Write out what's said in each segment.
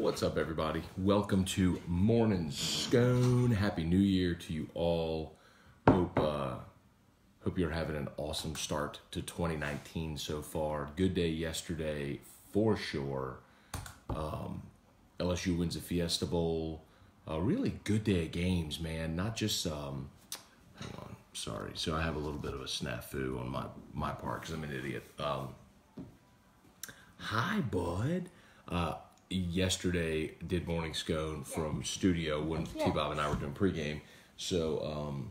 What's up, everybody? Welcome to Morning Scone. Happy New Year to you all. Hope you're having an awesome start to 2019 so far. Good day yesterday, for sure. LSU wins the Fiesta Bowl. A really good day of games, man. Not just, hang on, sorry. So I have a little bit of a snafu on my part because I'm an idiot. Hi, bud. Yesterday did Morning Scone from studio when T-Bob and I were doing pregame. So,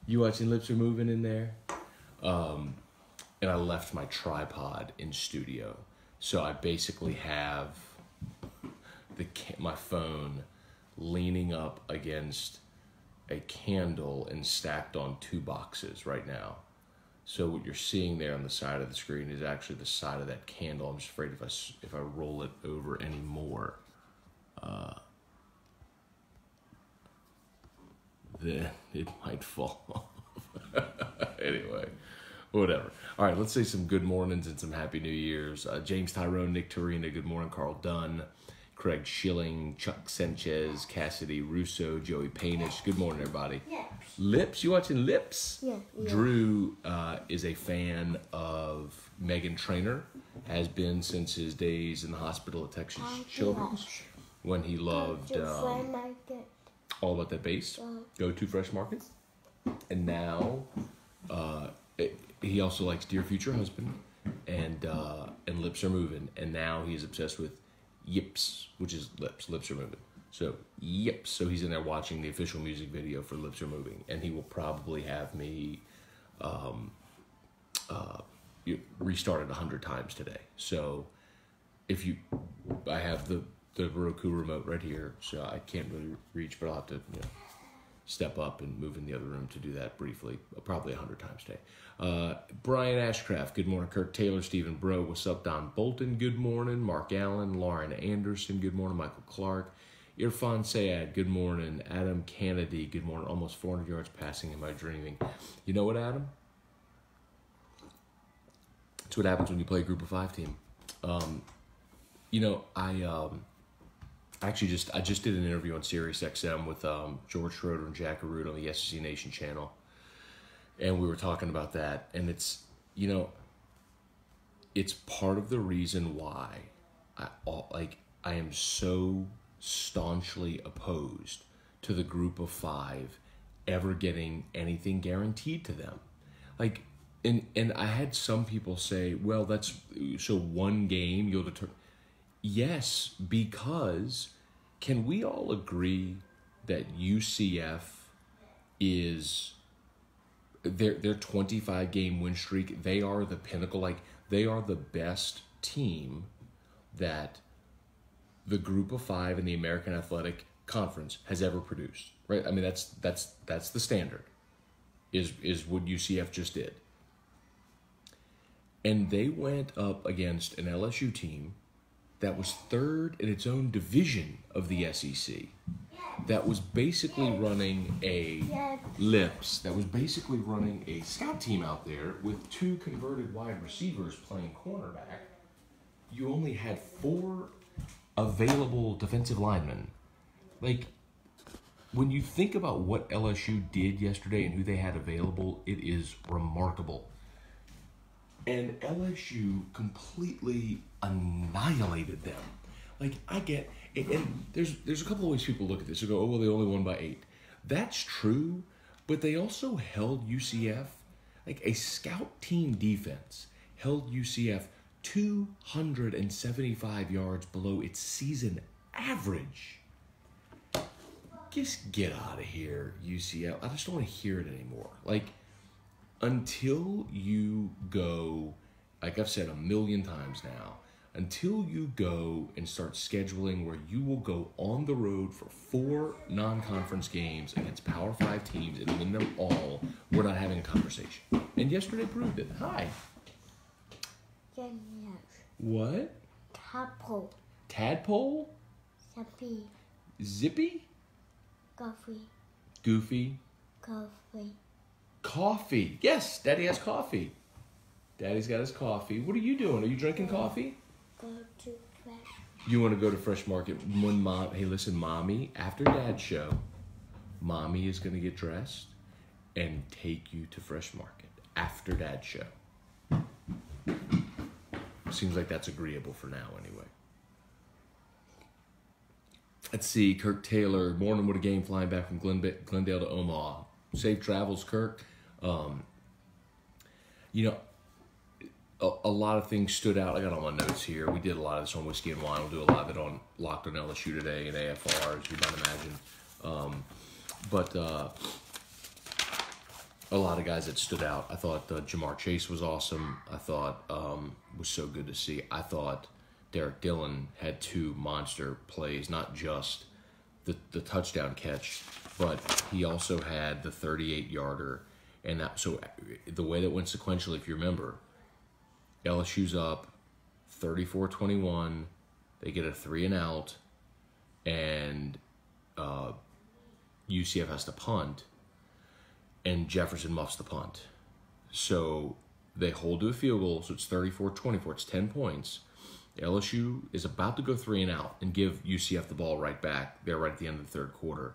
you watching Lips Are Moving in there? And I left my tripod in studio. So I basically have my phone leaning up against a candle and stacked on two boxes right now. So what you're seeing there on the side of the screen is actually the side of that candle. I'm just afraid if I roll it over any more, then it might fall off. Anyway, whatever. All right, let's say some good mornings and some happy New Year's. James Tyrone, Nick Torina, good morning. Carl Dunn, Craig Schilling, Chuck Sanchez, Cassidy Russo, Joey Panish. Good morning, everybody. Lips, you watching Lips? Yeah. Drew is a fan of Meghan Trainor, has been since his days in the hospital at Texas Children's, when he loved All About That Bass, Go to Fresh Market, and now he also likes Dear Future Husband and Lips Are Moving, and now he's obsessed with Yips, which is Lips Are Moving. So, Yips. So he's in there watching the official music video for Lips Are Moving, and he will probably have me restart it 100 times today. So, I have the Roku remote right here, so I can't really reach, but I'll have to step up and move in the other room to do that briefly, probably 100 times today. Brian Ashcraft, good morning. Kirk Taylor, Stephen Bro, what's up? Don Bolton, good morning. Mark Allen, Lauren Anderson, good morning. Michael Clark, Irfan Sayad, good morning. Adam Kennedy, good morning. Almost 400 yards passing in my dreaming. You know what, Adam? That's what happens when you play a group of 5 team. I just did an interview on Sirius XM with George Schroeder and Jack Arute on the SEC Nation channel, and we were talking about that. And it's it's part of the reason why I am so staunchly opposed to the group of 5 ever getting anything guaranteed to them. And I had some people say, well, that's so one game you'll determine. Yes, because can we all agree that UCF is their 25-game win streak? They are the pinnacle. They are the best team that the group of 5 in the American Athletic Conference has ever produced, right? I mean, that's the standard, is what UCF just did. And they went up against an LSU team that was 3rd in its own division of the SEC, that was basically running a scout team out there with 2 converted wide receivers playing cornerback. You only had 4 available defensive linemen. When you think about what LSU did yesterday and who they had available, it is remarkable. And LSU completely annihilated them. I get it, and there's a couple of ways people look at this. They go, oh, well, they only won by 8. That's true, but they also held UCF, a scout team defense, held UCF 275 yards below its season average. Just get out of here, UCF. I just don't want to hear it anymore. Until you go, like I've said a million times now, until you go and start scheduling where you will go on the road for 4 non-conference games against Power 5 teams and win them all, we're not having a conversation. And yesterday proved it. Hi. Yes. What? Tadpole. Tadpole? Zippy? Goofy? Coffee. Yes, Daddy has coffee. Daddy's got his coffee. What are you doing? Are you drinking coffee? Go to fresh You want to go to Fresh Market when mom? Hey, listen, mommy. After Dad's show, mommy is going to get dressed and take you to Fresh Market after Dad's show. Seems like that's agreeable for now, anyway. Let's see, Kirk Taylor, morning with a game flying back from Glendale to Omaha. Safe travels, Kirk. A lot of things stood out. I got all my notes here. We did a lot of this on Whiskey and Wine. We'll do a lot of it on Locked on LSU today and AFR, as you might imagine. But a lot of guys that stood out. I thought Jamar Chase was awesome. I thought was so good to see. I thought Derek Dillon had 2 monster plays, not just the touchdown catch, but he also had the 38-yarder. And that, so the way that went sequentially, if you remember, LSU's up 34-21. They get a 3-and-out, and UCF has to punt, and Jefferson muffs the punt. So they hold to a field goal, so it's 34-24. It's 10 points. LSU is about to go 3-and-out and give UCF the ball right back. They're right at the end of the third quarter.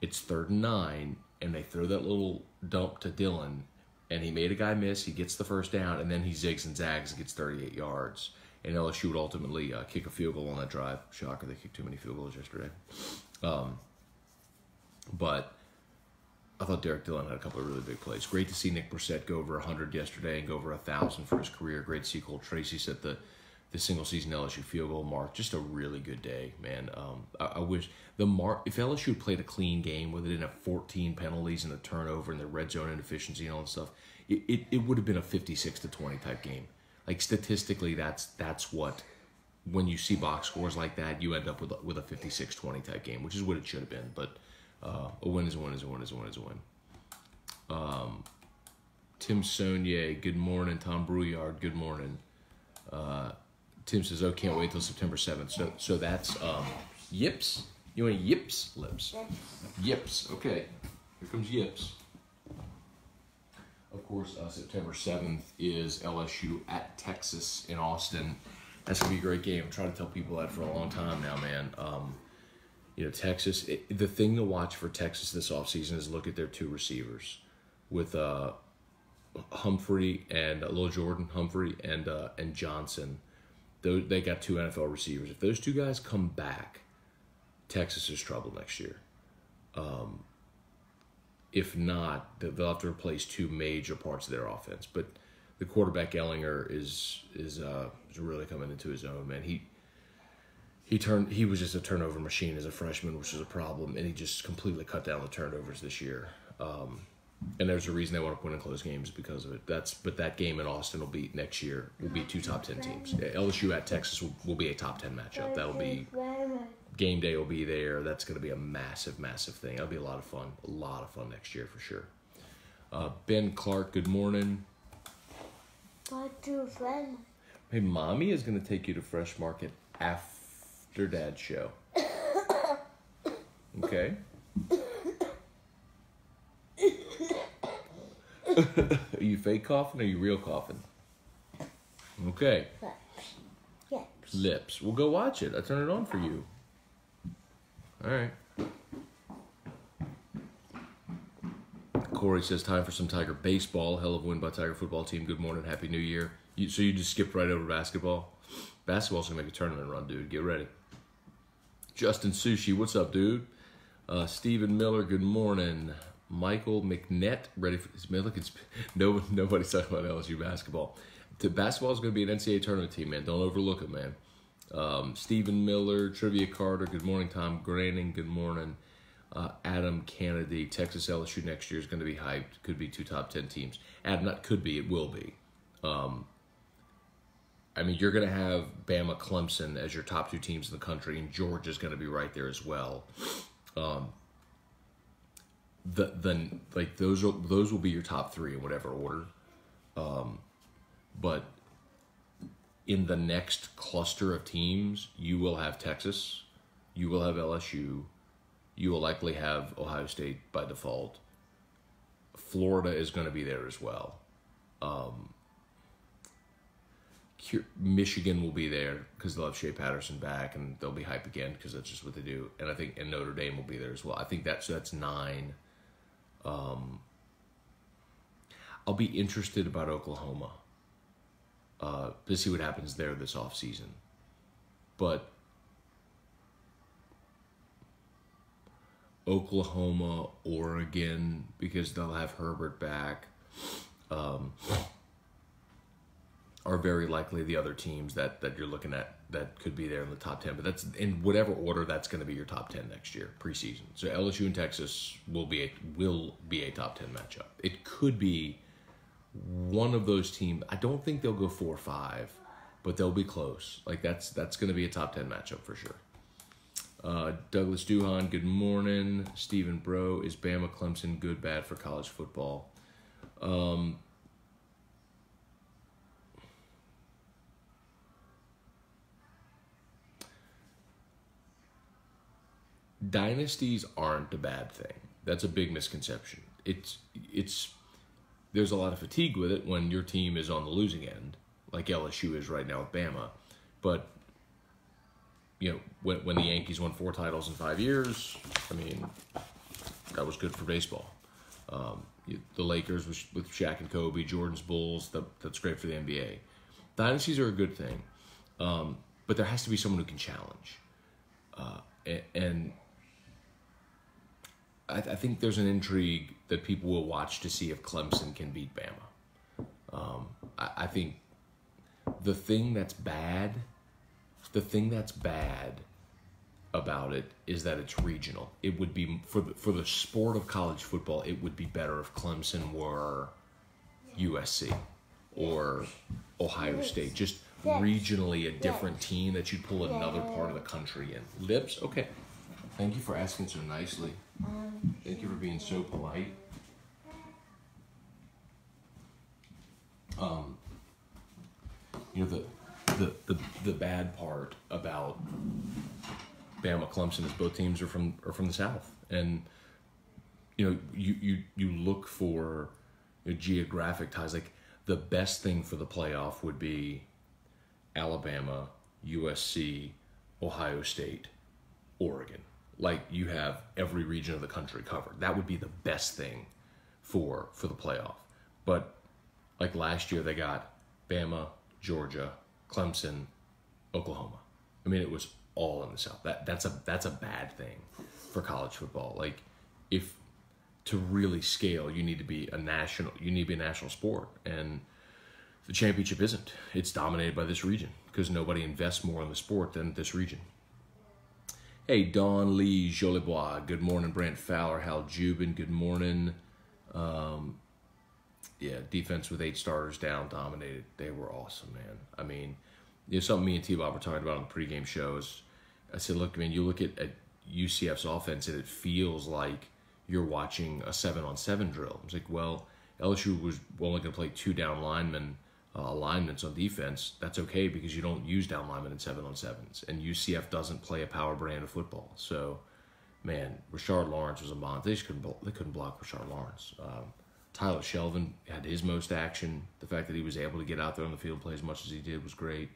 It's 3rd and 9, and they throw that little dump to Dillon, and he made a guy miss. He gets the first down, and then he zigs and zags and gets 38 yards. And LSU would ultimately kick a field goal on that drive. Shocker, they kicked too many field goals yesterday. But I thought Derek Dillon had a couple of really big plays. Great to see Nick Brissett go over 100 yesterday and go over 1,000 for his career. Great to see Cole Tracy set the single-season LSU field goal mark. Just a really good day, man. I wish if LSU had played a clean game where they didn't have 14 penalties and the turnover and the red zone inefficiency and all that stuff, it would have been a 56-20 type game. Like, statistically, that's what, when you see box scores like that, you end up with a 56-20 type game, which is what it should have been. But a win is a win is a win is a win is a win. Tim Saunier, good morning. Tom Brouillard, good morning. Tim says, "Oh, can't wait till September 7th." So that's Yips. You want Yips lips? Yips. Okay, here comes Yips. Of course, September 7th is LSU at Texas in Austin. That's gonna be a great game. I'm trying to tell people that for a long time now, man. Texas. The thing to watch for Texas this offseason is look at their 2 receivers with Humphrey and Lil Jordan, Humphrey and Johnson. They got 2 NFL receivers. If those 2 guys come back, Texas is trouble next year. If not, they'll have to replace 2 major parts of their offense. But the quarterback Ellinger is really coming into his own, man. He was just a turnover machine as a freshman, which is a problem, and he just completely cut down the turnovers this year. And there's a reason they want to win in close games because of it. But that game in Austin next year will be 2 top 10 teams. LSU at Texas will be a top 10 matchup. That'll be game day will be there. That's going to be a massive, massive thing. That'll be a lot of fun. A lot of fun next year for sure. Ben Clark, good morning. Hey, mommy is going to take you to Fresh Market after Dad's show. Okay. Are you fake coughing or are you real coughing? Okay. Lips. We'll go watch it. I turn it on for you. All right. Corey says, time for some Tiger baseball. Hell of a win by Tiger football team. Good morning. Happy New Year. So you just skipped right over basketball? Basketball's going to make a tournament run, dude. Get ready. Justin Sushi, what's up, dude? Stephen Miller, good morning. Michael McNett, ready for this? Look, nobody's talking about LSU basketball. Basketball is going to be an NCAA tournament team, man. Don't overlook it, man. Stephen Miller, Trivia Carter, good morning. Tom Granning, good morning. Adam Kennedy, Texas LSU next year is going to be hyped. Could be 2 top 10 teams. Adam, not could be, it will be. You're going to have Bama, Clemson as your top 2 teams in the country, and Georgia's going to be right there as well. Those will be your top 3 in whatever order. But in the next cluster of teams, you will have Texas, you will have LSU, you will likely have Ohio State by default. Florida is going to be there as well. Michigan will be there because they'll have Shea Patterson back, and they'll be hype again because that's just what they do. And I think Notre Dame will be there as well. I think that's 9. I'll be interested about Oklahoma to see what happens there this offseason. But Oklahoma, Oregon, because they'll have Herbert back, are very likely the other teams that you're looking at that could be there in the top 10. But that's in whatever order, that's going to be your top 10 next year, preseason. So LSU and Texas will be a top 10 matchup. It could be one of those teams. I don't think they'll go 4 or 5, but they'll be close. Like that's going to be a top 10 matchup for sure. Douglas Duhan, good morning. Stephen Bro, is Bama Clemson good, bad for college football? Dynasties aren't a bad thing. That's a big misconception. There's a lot of fatigue with it when your team is on the losing end, like LSU is right now with Bama. But when the Yankees won 4 titles in 5 years, I mean, that was good for baseball. The Lakers with Shaq and Kobe, Jordan's Bulls, that's great for the NBA. Dynasties are a good thing, but there has to be someone who can challenge. And I think there's an intrigue that people will watch to see if Clemson can beat Bama. I think the thing that's bad about it is that it's regional. It would be for the sport of college football, it would be better if Clemson were USC or Ohio State, just regionally a different team that you'd pull another part of the country in. Lips, okay. Thank you for asking so nicely. Thank you for being so polite. The bad part about Bama Clemson is both teams are from the South, and you look for geographic ties. Like the best thing for the playoff would be Alabama, USC, Ohio State, Oregon. Like you have every region of the country covered. That would be the best thing for the playoff. But like last year, they got Bama, Georgia, Clemson, Oklahoma. I mean, it was all in the South. That's a bad thing for college football. Like, if to really scale, you need to be a national sport, and the championship isn't. It's dominated by this region because nobody invests more in the sport than this region. Hey, Don Lee Jolibois, good morning. Brant Fowler, Hal Jubin, good morning. Defense with 8 starters down, dominated. They were awesome, man. I mean, something me and T-Bob were talking about on the pregame shows. I said, look, man, you look at UCF's offense and it feels like you're watching a 7-on-7 drill. It's like, well, LSU was only going to play 2 down alignments on defense. That's okay because you don't use down linemen in 7-on-7s. And UCF doesn't play a power brand of football. So, man, Rashard Lawrence was a monster. They couldn't block Rashard Lawrence. Tyler Shelvin had his most action. The fact that he was able to get out there on the field and play as much as he did was great.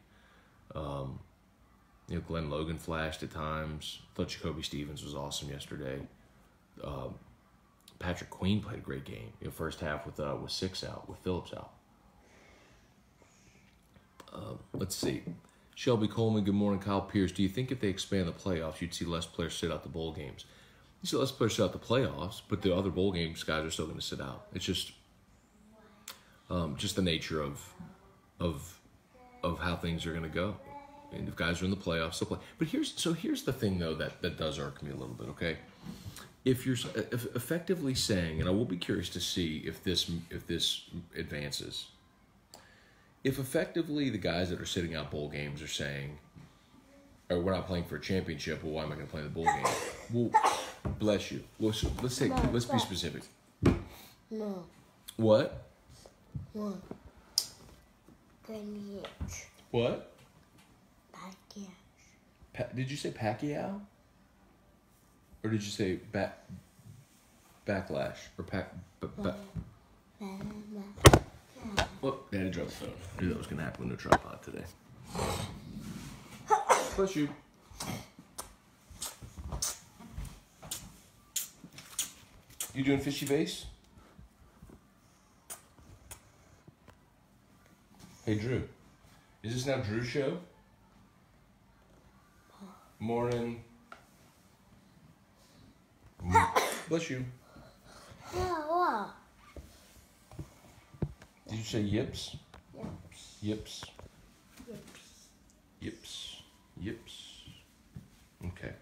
Glenn Logan flashed at times. I thought Jacoby Stevens was awesome yesterday. Patrick Queen played a great game. First half with 6 out, with Phillips out. Let's see. Shelby Coleman, good morning. Kyle Pierce, do you think if they expand the playoffs, you'd see less players sit out the bowl games? You see less players sit out the playoffs, but the other bowl games guys are still going to sit out. It's just the nature of how things are going to go. And if guys are in the playoffs, they'll play. But here's the thing though that does irk me a little bit. Okay, if you're effectively saying, and I will be curious to see if this advances. If effectively the guys that are sitting out bowl games are saying, "Oh, we're not playing for a championship. Well, why am I going to play in the bowl game?" Well, bless you. Well, let's be specific. No. What? One. What? Pacquiao. Did you say Pacquiao? Or did you say backlash? Or Well, they had to drop the phone. I knew that was going to happen with no tripod today. Bless you. You doing fishy face? Hey, Drew. Is this now Drew's show? Morning. Bless you. What? Did you say yips? Yips. Yips. Yips. Yips. Yips. Okay.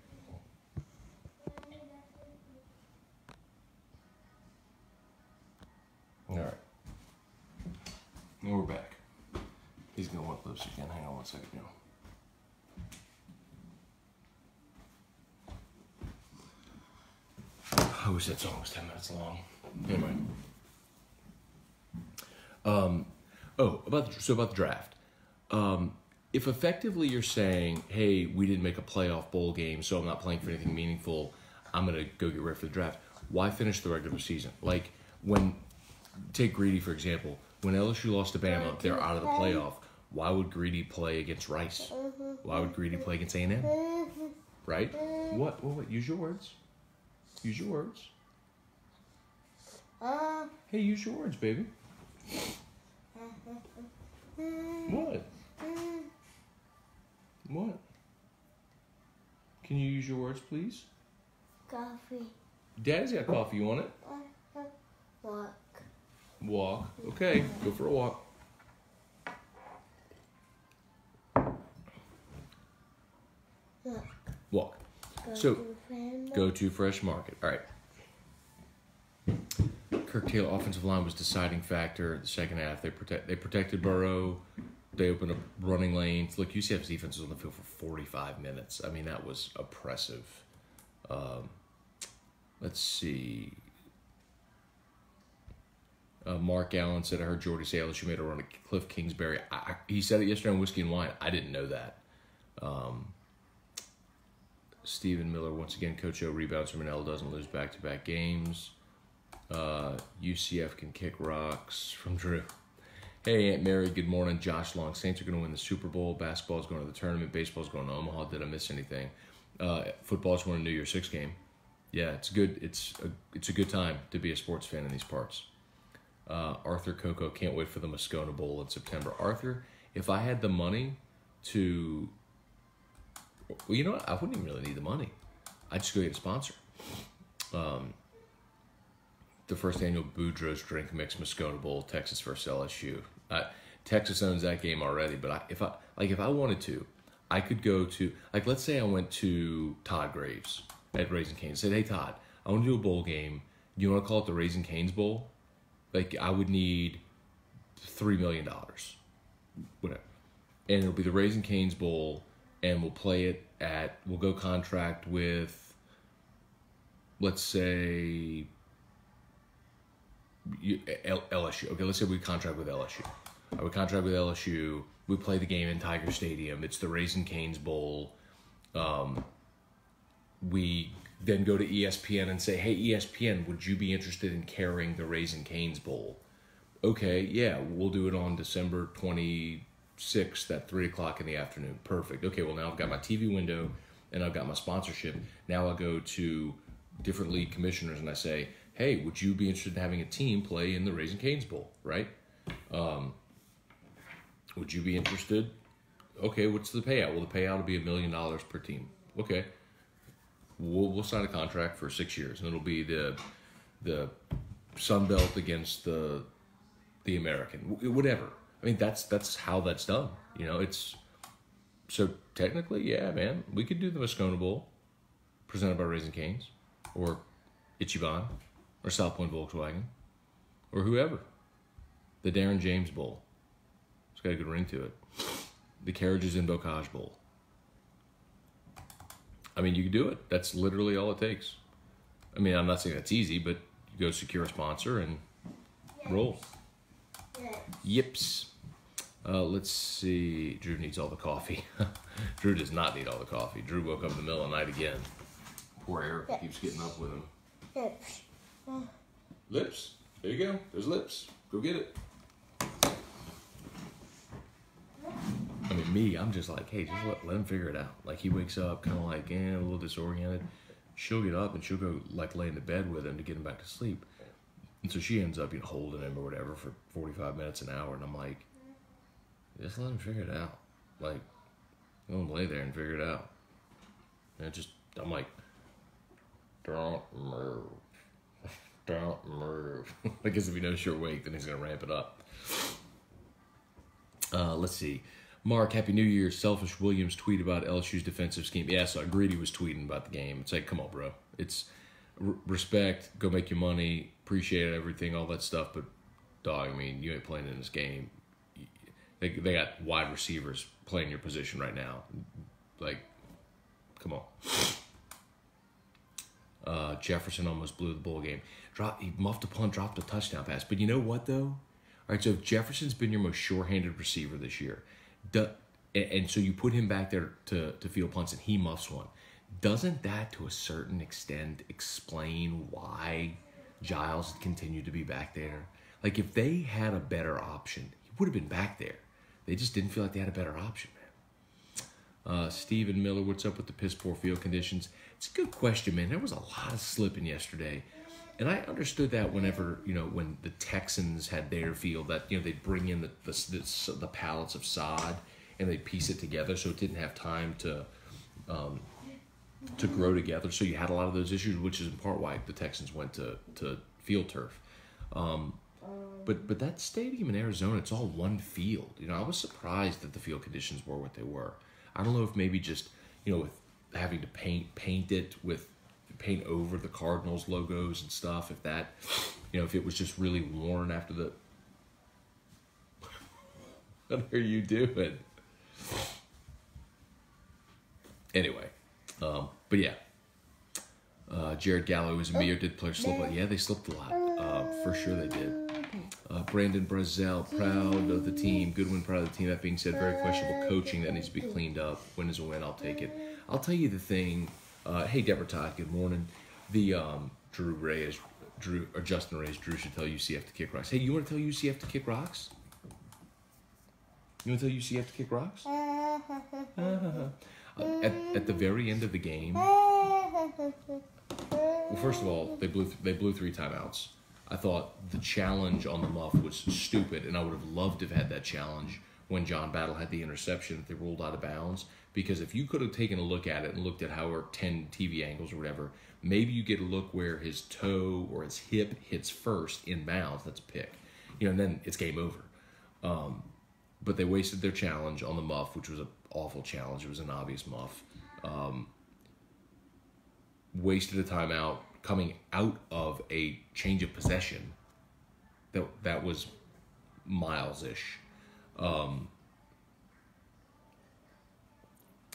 All right. Now we're back. He's gonna want lips again. Hang on one second, y'all. I wish that song was 10 minutes long. Anyway. About the draft. If effectively you're saying, hey, we didn't make a playoff bowl game, so I'm not playing for anything meaningful, I'm going to go get ready for the draft, why finish the regular season? Like, take Greedy, for example. When LSU lost to Bama, they're out of the playoff. Why would Greedy play against Rice? Why would Greedy play against A&M? Right? What? Use your words. Use your words. Hey, use your words, baby. What? What? Can you use your words, please? Coffee. Daddy's got coffee. You want it? Walk. Walk. Okay, go for a walk. Walk. Go to Fresh Market. All right. Kirk Taylor offensive line was deciding factor in the second half. They protected Burrow. They opened up running lanes. Look, UCF's defense was on the field for 45 minutes. I mean, that was oppressive. Let's see. Mark Allen said, I heard Jordy say LSU made a run at Cliff Kingsbury. He said it yesterday on Whiskey and Wine. I didn't know that. Stephen Miller, once again, Coach O rebounds from an L, doesn't lose back-to-back games. UCF can kick rocks from Drew. Hey, Aunt Mary, good morning. Josh Long, Saints are going to win the Super Bowl. Basketball's going to the tournament. Baseball's going to Omaha. Did I miss anything? Football's going to New Year's Six game. Yeah, it's good. It's a good time to be a sports fan in these parts. Arthur Coco, can't wait for the Scone Bowl in September. Arthur, if I had the money to... Well, you know what? I wouldn't even really need the money. I'd just go get a sponsor. The first annual Boudreaux's Drink Mix Moscone Bowl, Texas versus LSU. Texas owns that game already, but if I wanted to, I could go to, like, let's say I went to Todd Graves at Raising Cane's, said, hey Todd, I want to do a bowl game. You want to call it the Raising Cane's Bowl? Like, I would need $3 million, whatever, and it'll be the Raising Cane's Bowl, and we'll play it we'll go contract with, let's say, LSU. Okay, let's say we contract with LSU. I would contract with LSU. We play the game in Tiger Stadium. It's the Raising Cane's Bowl. We then go to ESPN and say, hey, ESPN, would you be interested in carrying the Raising Cane's Bowl? Okay, yeah, we'll do it on December 26th at 3 o'clock in the afternoon. Perfect. Okay, well, now I've got my TV window and I've got my sponsorship. Now I'll go to different league commissioners and I say, hey, would you be interested in having a team play in the Raising Cane's Bowl, right? Would you be interested? Okay, what's the payout? Well, the payout will be $1 million per team. Okay. We'll sign a contract for 6 years, and it'll be the Sun Belt against the American, whatever. I mean, that's how that's done. You know, it's so technically, yeah, man, we could do the Moscone Bowl presented by Raising Cane's or Ichiban or South Point Volkswagen or whoever. The Darren James Bowl. It's got a good ring to it. The Carriages in Bocage Bowl. I mean, you can do it. That's literally all it takes. I mean, I'm not saying that's easy, but you go secure a sponsor and roll. Yips. Let's see. Drew needs all the coffee. Drew does not need all the coffee. Drew woke up in the middle of the night again. Poor Eric keeps getting up with him. Lips. Lips. There you go. There's lips. Go get it. me, I'm just like, hey, just let him figure it out. Like, he wakes up kind of like, a little disoriented. She'll get up and she'll go, like, lay in the bed with him to get him back to sleep. And so she ends up, holding him or whatever for 45 minutes, an hour. And I'm like, just let him figure it out. Like, let him lay there and figure it out. And I'm like, don't move. Don't move. I guess if he knows you're awake, then he's going to ramp it up. Let's see. Mark, Happy New Year. Selfish Williams tweet about LSU's defensive scheme. Yeah, so Greedy was tweeting about the game. It's like, come on, bro. It's respect, go make your money, appreciate everything, all that stuff. But, dog, I mean, you ain't playing in this game. They got wide receivers playing your position right now. Like, come on. Jefferson almost blew the bowl game. He muffed a punt, dropped a touchdown pass. But you know what, though? All right, so if Jefferson's been your most sure-handed receiver this year, and so you put him back there to field punts and he muffs one, doesn't that, to a certain extent, explain why Giles continued to be back there? Like, if they had a better option, he would have been back there. They just didn't feel like they had a better option, man. Stephen Miller, what's up with the piss-poor field conditions? It's a good question, man. There was a lot of slipping yesterday. And I understood that whenever, when the Texans had their field, that, they'd bring in the pallets of sod and they'd piece it together so it didn't have time to grow together. So you had a lot of those issues, which is in part why the Texans went to field turf. But that stadium in Arizona, it's all one field. I was surprised that the field conditions were what they were. I don't know if maybe just, with having to paint over the Cardinals logos and stuff, if that, if it was just really worn after the... What are you doing? Anyway, but yeah. Jared Gallo is me, or did players slip? Yeah, they slipped a lot. For sure they did. Brandon Brazel, proud of the team. Good win, proud of the team. That being said, very questionable coaching that needs to be cleaned up. Win is a win, I'll take it. I'll tell you the thing. Hey, Deborah Todd, good morning. The Justin Reyes, Drew should tell UCF to kick rocks. Hey, you want to tell UCF to kick rocks? You want to tell UCF to kick rocks? At the very end of the game, well, first of all, they blew 3 timeouts. I thought the challenge on the muff was stupid, and I would have loved to have had that challenge when John Battle had the interception that they ruled out of bounds. Because if you could have taken a look at it and looked at how 10 TV angles or whatever, maybe you get a look where his toe or his hip hits first in bounds. That's a pick. And then it's game over. But they wasted their challenge on the muff, which was an awful challenge. It was an obvious muff. Wasted a timeout coming out of a change of possession that was miles-ish.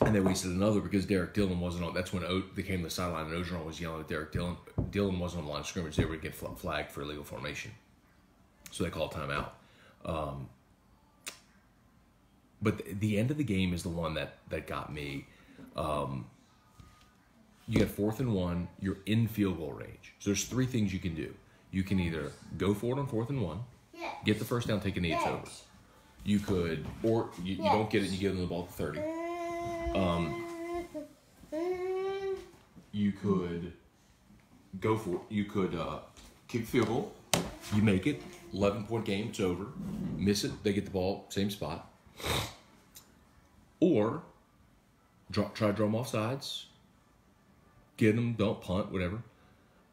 And they wasted another because Derek Dillon wasn't on. That's when they came to the sideline and Ogeron was yelling at Derek Dillon. Dillon wasn't on the line of scrimmage. They would get flagged for illegal formation. So they called timeout. But the end of the game is the one that got me. You get 4th and 1. You're in field goal range. So there's 3 things you can do. You can either go for it on 4th and 1, get the first down, take a knee, it's over. You could, or you don't get it and you give them the ball at the 30. You could go for it. You could kick the field goal. You make it. 11-point game. It's over. Miss it. They get the ball. Same spot. Or try to draw them off sides. Get them. Don't punt. Whatever.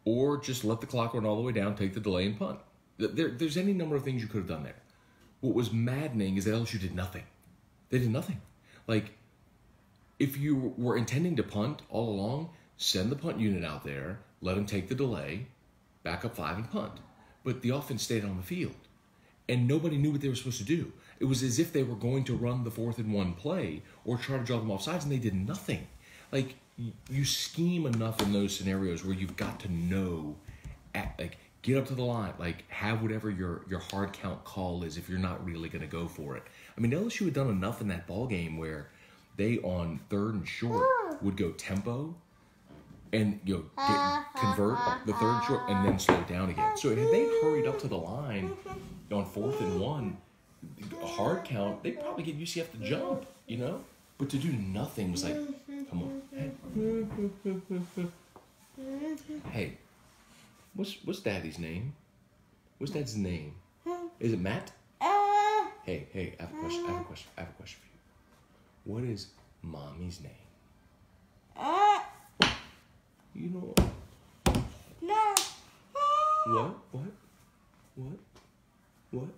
Or just let the clock run all the way down. Take the delay and punt. There's any number of things you could have done there. What was maddening is that LSU did nothing. They did nothing. Like, if you were intending to punt all along, send the punt unit out there, let them take the delay, back up 5 and punt. But the offense stayed on the field, and nobody knew what they were supposed to do. It was as if they were going to run the 4th and 1 play or try to draw them off sides, and they did nothing. Like, you scheme enough in those scenarios where you've got to know, get up to the line, have whatever your hard count call is if you're not really going to go for it. I mean, LSU had done enough in that ball game where they, on 3rd and short, would go tempo and convert the 3rd and short and then slow down again. So had they hurried up to the line on 4th and 1, a hard count, they'd probably get UCF to jump, you know? But to do nothing was like, come on. Hey, what's Daddy's name? What's Dad's name? Is it Matt? Hey, I have a question. I have a question for you. What is Mommy's name? You know. No. What?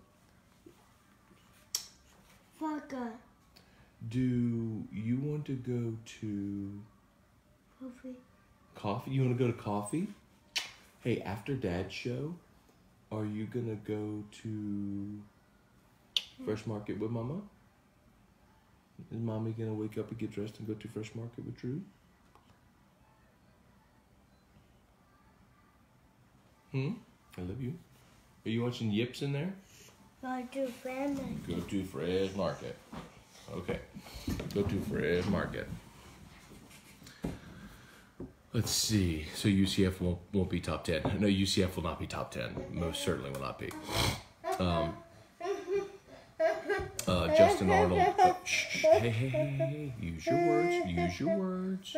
Forgot. Do you want to go to coffee? You want to go to coffee? Hey, after Dad's show, are you gonna go to Fresh Market with Mama? Is Mommy gonna wake up and get dressed and go to Fresh Market with Drew? I love you. Are you watching Yips in there? Go to family. Go to Fresh Market. Okay. Go to Fresh Market. Let's see. So UCF won't be top 10. No, UCF will not be top 10. Most certainly will not be. Justin Arnold. Hey. Use your words.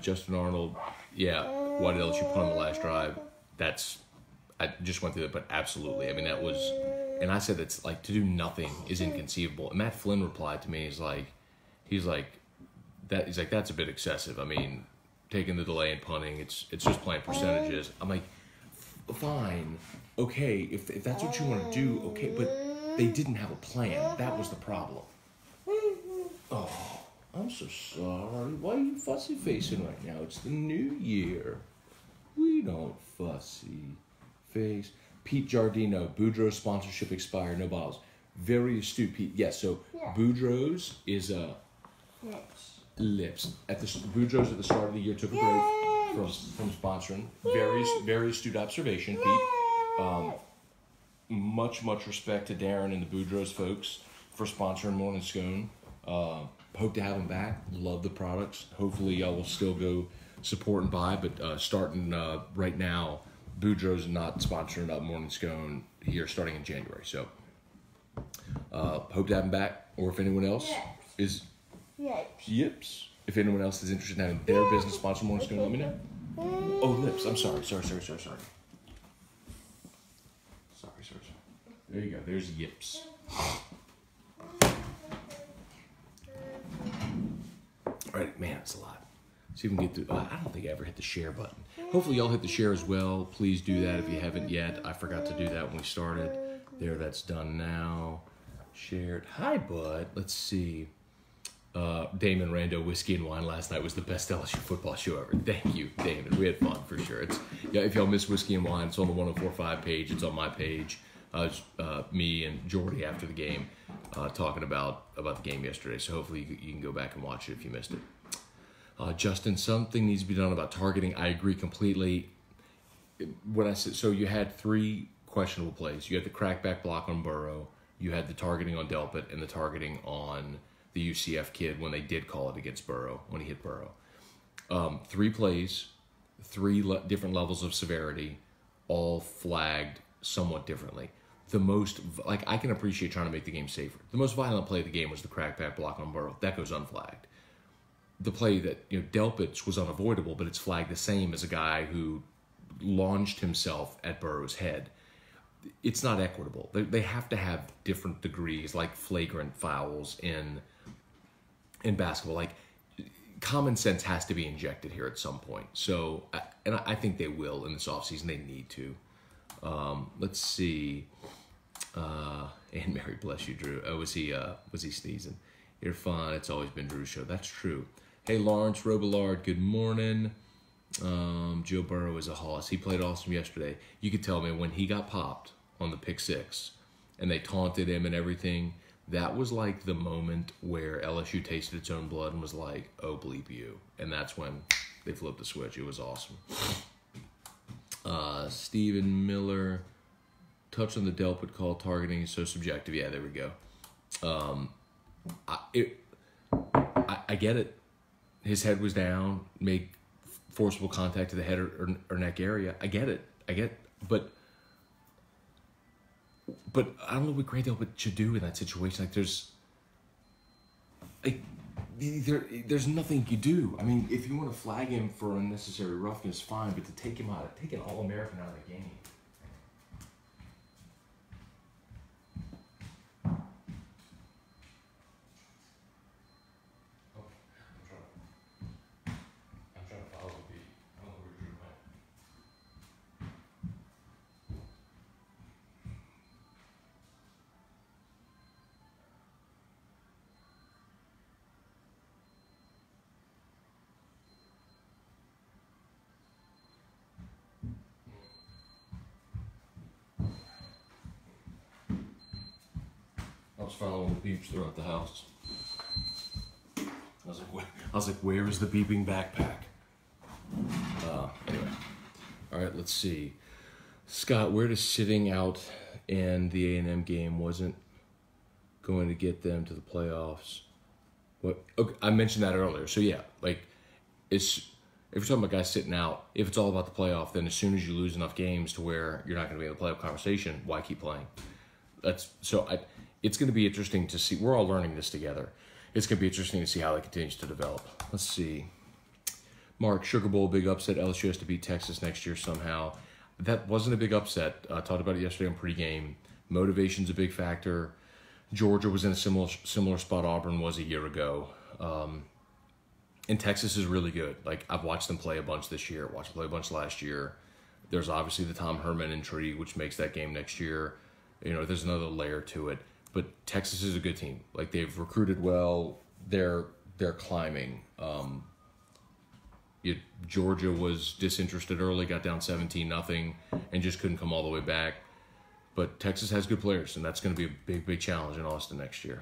Justin Arnold. Yeah. Why did LSU punt on the last drive? I just went through that, but absolutely. I mean, that was, and I said it's like to do nothing is inconceivable. And Matt Flynn replied to me, he's like, that's a bit excessive. I mean, taking the delay and punting, it's just playing percentages. I'm like, fine, okay, if that's what you want to do, okay, but they didn't have a plan. That was the problem. Oh, I'm so sorry. Why are you fussy facing right now? It's the new year. We don't fussy face. Pete Giardino, Boudreaux sponsorship expired, no bottles. Very astute, Pete. Yes, so Boudreaux's is lips. Boudreaux's at the start of the year took a break from sponsoring. Very astute observation, Pete. Much respect to Darren and the Boudreaux's folks for sponsoring Morning Scone. Hope to have them back. Love the products. Hopefully y'all will still go support and buy, but starting right now, Boudreaux's not sponsoring Morning Scone here starting in January. So hope to have them back, or if anyone else is Yips. If anyone else is interested in having their business sponsor Morning Scone, let me know. Oh, Lips. I'm sorry. Sorry. There you go. There's Yips. All right, man, it's a lot. See if we can get through. I don't think I ever hit the share button. Hopefully y'all hit the share as well. Please do that if you haven't yet. I forgot to do that when we started. There, that's done now. Shared. Hi, bud. Let's see. Damon Rando, Whiskey and Wine last night was the best LSU football show ever. Thank you, Damon. We had fun for sure. If y'all miss Whiskey and Wine, it's on the 104.5 page. It's on my page. Me and Jordy after the game talking about the game yesterday. So hopefully you can go back and watch it if you missed it. Justin, something needs to be done about targeting. I agree completely. When I said, so you had 3 questionable plays. You had the crackback block on Burrow. You had the targeting on Delpit and the targeting on the UCF kid when they did call it against Burrow, when he hit Burrow. 3 plays, 3 different levels of severity, all flagged somewhat differently. The most, I can appreciate trying to make the game safer. The most violent play of the game was the crackback block on Burrow. That goes unflagged. The play that, Delpit's was unavoidable, but it's flagged the same as a guy who launched himself at Burrow's head. It's not equitable. They have to have different degrees, like flagrant fouls in basketball. Like, common sense has to be injected here at some point. So, and I think they will in this offseason. They need to. Let's see. And Mary, bless you, Drew. Oh, was he sneezing? You're fine. It's always been Drew's show. That's true. Hey, Lawrence Robillard, good morning. Joe Burrow is a hoss. He played awesome yesterday. You could tell me when he got popped on the pick 6 and they taunted him and everything, that was like the moment where LSU tasted its own blood and was like, oh, bleep you. And that's when they flipped the switch. It was awesome. Stephen Miller, touch on the Delpit call, targeting is so subjective. Yeah, there we go. I get it. His head was down, made forcible contact to the head or neck area. I get it. But But I don't know what Graydale should do in that situation. There's nothing you do. I mean, if you want to flag him for unnecessary roughness, fine. But to take an All-American out of the game. I'm trying to follow the beat. I don't know where Drew went. I was following the beeps throughout the house. I was like, where is the beeping backpack? Anyway. All right, let's see. Scott, where does sitting out in the A&M game wasn't going to get them to the playoffs? What? Okay, I mentioned that earlier. So yeah, like if you're talking about guys sitting out, if it's all about the playoff, then as soon as you lose enough games to where you're not going to be in the playoff conversation, why keep playing? It's going to be interesting to see. We're all learning this together. It's going to be interesting to see how that continues to develop. Let's see. Mark, Sugar Bowl, big upset. LSU has to beat Texas next year somehow. That wasn't a big upset. I talked about it yesterday on pregame. Motivation's a big factor. Georgia was in a similar spot Auburn was a year ago. And Texas is really good. Like, I've watched them play a bunch this year. Watched them play a bunch last year. There's obviously the Tom Herman intrigue, which makes that game next year. You know, there's another layer to it. But Texas is a good team. Like, they've recruited well. They're climbing. Georgia was disinterested early, got down 17-0, and just couldn't come all the way back. But Texas has good players, and that's going to be a big, big challenge in Austin next year.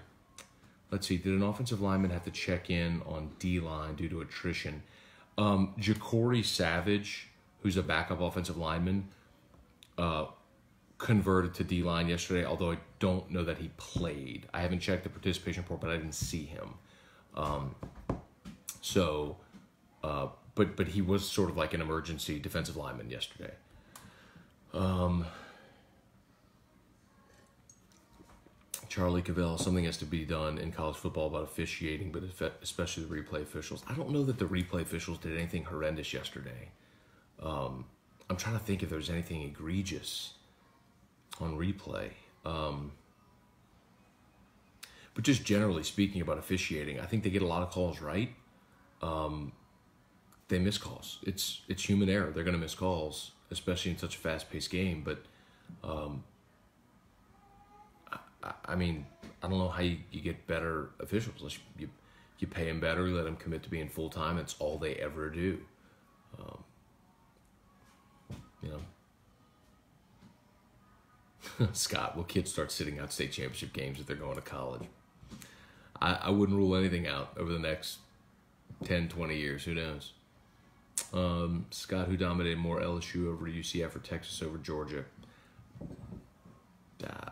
Let's see. Did an offensive lineman have to check in on D-line due to attrition? Ja'Cory Savage, who's a backup offensive lineman, converted to D-line yesterday, although I don't know that he played. I haven't checked the participation report, but I didn't see him. But he was sort of like an emergency defensive lineman yesterday. Charlie Cavell, something has to be done in college football about officiating, but especially the replay officials. I don't know that the replay officials did anything horrendous yesterday. I'm trying to think if there was anything egregious on replay. But just generally speaking about officiating, I think they get a lot of calls right. They miss calls. It's human error. They're going to miss calls, especially in such a fast-paced game. But I mean, I don't know how you get better officials. You pay them better, you let them commit to being full-time. It's all they ever do. Scott, will kids start sitting out state championship games if they're going to college? I wouldn't rule anything out over the next 10, 20 years. Who knows? Scott, who dominated more, LSU over UCF or Texas over Georgia?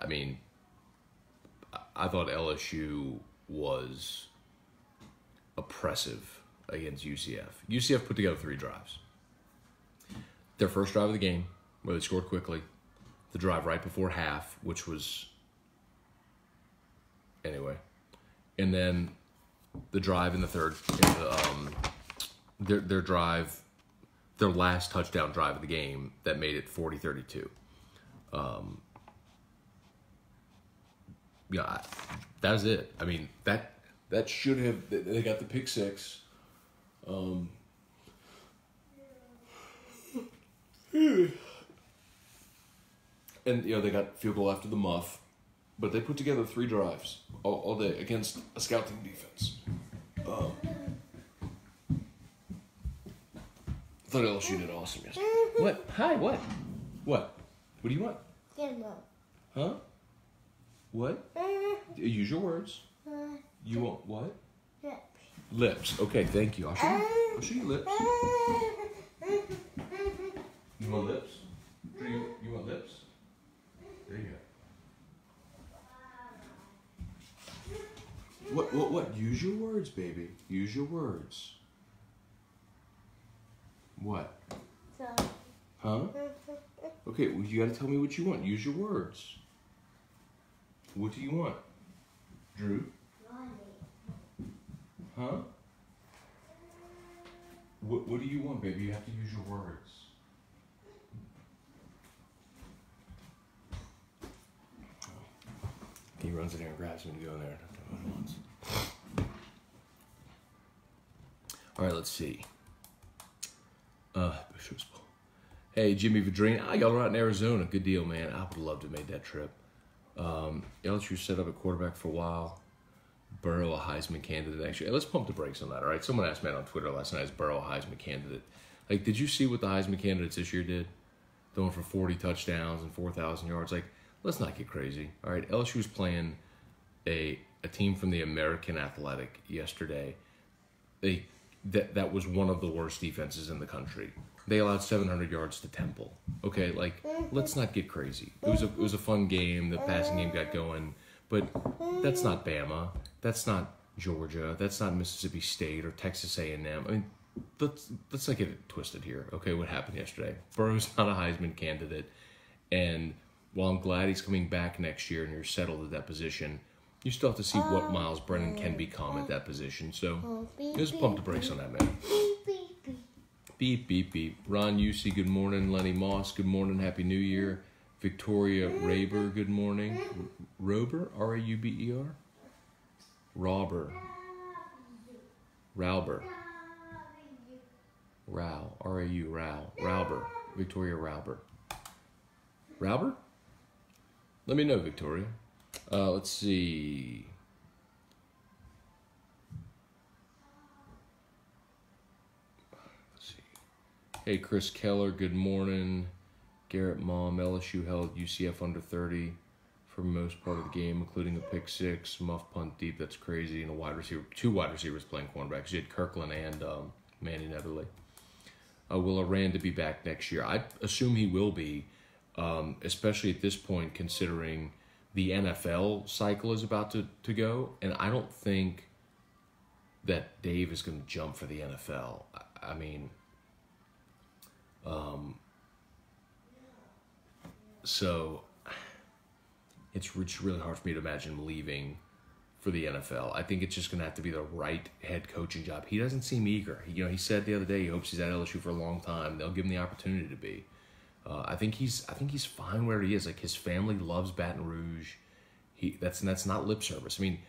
I mean, I thought LSU was oppressive against UCF. UCF put together 3 drives. Their first drive of the game, where they scored quickly. The drive right before half, which was... Anyway. And then the drive in the third... Their drive... Their last touchdown drive of the game that made it 40-32. Yeah, that was it. I mean, that should have... They got the pick 6. And, they got field goal after the muff. But they put together 3 drives all day against a scouting defense. I thought LSU did awesome yesterday. What? Hi, what? What? What do you want? Huh? What? Use your words. You want what? Lips. Okay, thank you. I'll show you lips. You want lips? You want lips? There you go. What? Use your words, baby. Use your words. What? Huh? Okay, well, you gotta tell me what you want. Use your words. What do you want? Drew? Huh? What do you want, baby? You have to use your words. He runs in there and grabs him to go in there. All right, let's see. Bishop's Bowl. Hey, Jimmy Vidrine. Y'all are out in Arizona. Good deal, man. I would love to have made that trip. LSU set up a quarterback for a while. Burrow, a Heisman candidate, actually. Hey, let's pump the brakes on that, all right? Someone asked me on Twitter last night, is Burrow a Heisman candidate? Like, did you see what the Heisman candidates this year did? Throwing for 40 touchdowns and 4,000 yards. Like, let's not get crazy, all right? LSU's playing a team from the American Athletic yesterday. That was one of the worst defenses in the country. They allowed 700 yards to Temple. Okay, like, let's not get crazy. It was a fun game. The passing game got going. But that's not Bama. That's not Georgia. That's not Mississippi State or Texas A&M. I mean, let's not get it twisted here. Okay, what happened yesterday? Burrow's not a Heisman candidate. And while I'm glad he's coming back next year and you're settled at that position, you still have to see what Miles Brennan can become at that position. So just pump the brakes on that, man. Beep, beep, beep. Ron Yusi, good morning. Lenny Moss, good morning. Happy New Year. Victoria Raber, good morning. Rober, R-A-U-B-E-R? Robber. Rauber. Rau, R-A-U, Rau. Rauber. Victoria Rauber. Rauber? Let me know, Victoria. Let's see. Hey, Chris Keller, good morning. Garrett Mom, LSU held UCF under 30 for most part of the game, including a pick six, muff punt deep, that's crazy, and two wide receivers playing cornerbacks. You had Kirkland and Manny Netherly. Will Aranda be back next year? I assume he will be, especially at this point, considering the NFL cycle is about to go, and I don't think that Dave is going to jump for the NFL. I mean, so it's really hard for me to imagine him leaving for the NFL. I think it's just going to have to be the right head coaching job. He doesn't seem eager. He said the other day he hopes he's at LSU for a long time. They'll give him the opportunity to be. I think he's fine where he is. Like, his family loves Baton Rouge. That's not lip service. I mean,